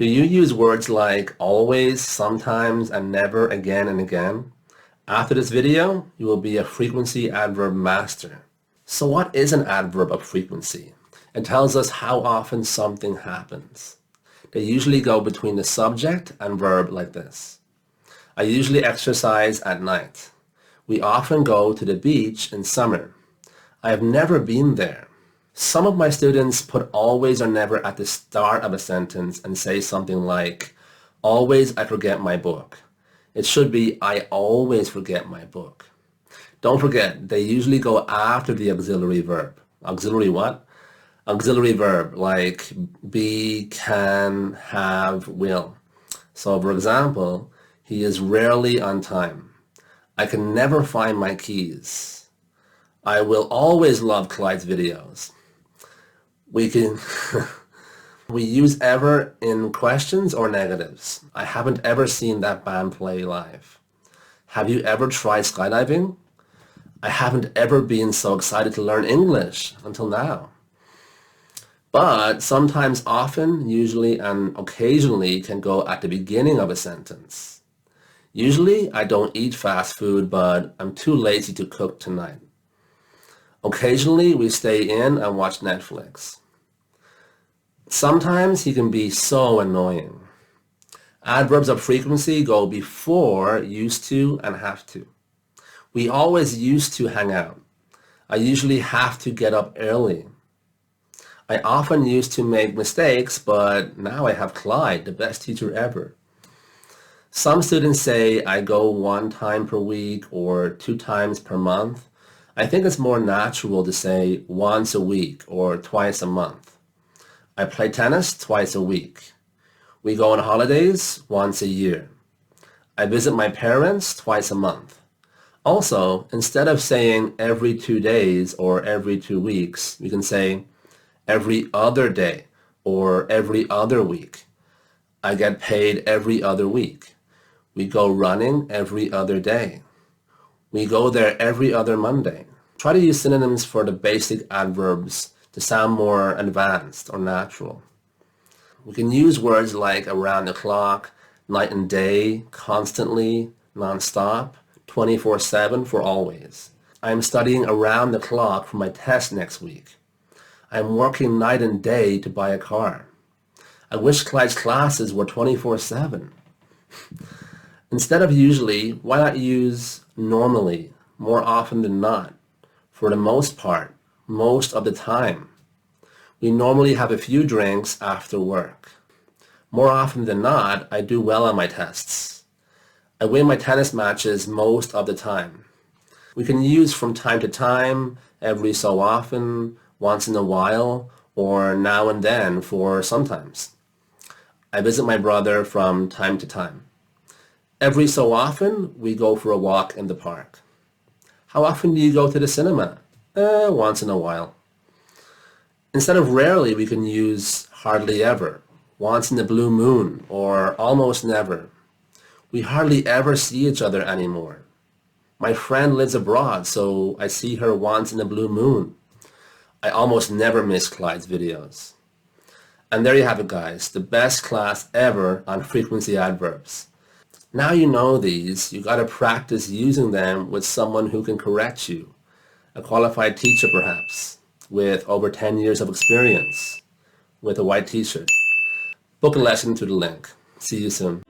Do you use words like always, sometimes, and never, again and again? After this video, you will be a frequency adverb master. So what is an adverb of frequency? It tells us how often something happens. They usually go between the subject and verb like this. I usually exercise at night. We often go to the beach in summer. I have never been there. Some of my students put always or never at the start of a sentence and say something like, always I forget my book. It should be, I always forget my book. Don't forget, they usually go after the auxiliary verb. Auxiliary what? Auxiliary verb like be, can, have, will. So for example, he is rarely on time. I can never find my keys. I will always love Clyde's videos. We use ever in questions or negatives. I haven't ever seen that band play live. Have you ever tried skydiving? I haven't ever been so excited to learn English until now. But sometimes, often, usually, and occasionally can go at the beginning of a sentence. Usually, I don't eat fast food, but I'm too lazy to cook tonight. Occasionally, we stay in and watch Netflix. Sometimes he can be so annoying. Adverbs of frequency go before used to and have to. We always used to hang out. I usually have to get up early. I often used to make mistakes, but now I have Clyde, the best teacher ever. Some students say I go 1 time per week or 2 times per month. I think it's more natural to say once a week or twice a month. I play tennis twice a week. We go on holidays once a year. I visit my parents twice a month. Also, instead of saying every 2 days or every 2 weeks, we can say every other day or every other week. I get paid every other week. We go running every other day. We go there every other Monday. Try to use synonyms for the basic adverbs to sound more advanced or natural. We can use words like around the clock, night and day, constantly, non-stop, 24/7 for always. I am studying around the clock for my test next week. I am working night and day to buy a car. I wish Clyde's classes were 24/7. Instead of usually, why not use normally, more often than not, for the most part, most of the time. We normally have a few drinks after work. More often than not, I do well on my tests. I win my tennis matches most of the time. We can use from time to time, every so often, once in a while, or now and then for sometimes. I visit my brother from time to time. Every so often, we go for a walk in the park. How often do you go to the cinema? Once in a while. Instead of rarely, we can use hardly ever, once in a blue moon, or almost never. We hardly ever see each other anymore. My friend lives abroad, so I see her once in a blue moon. I almost never miss Clyde's videos. And there you have it, guys, the best class ever on frequency adverbs. Now you know these, you got to practice using them with someone who can correct you. A qualified teacher perhaps, with over 10 years of experience, with a white t-shirt. Book a lesson to the link. See you soon.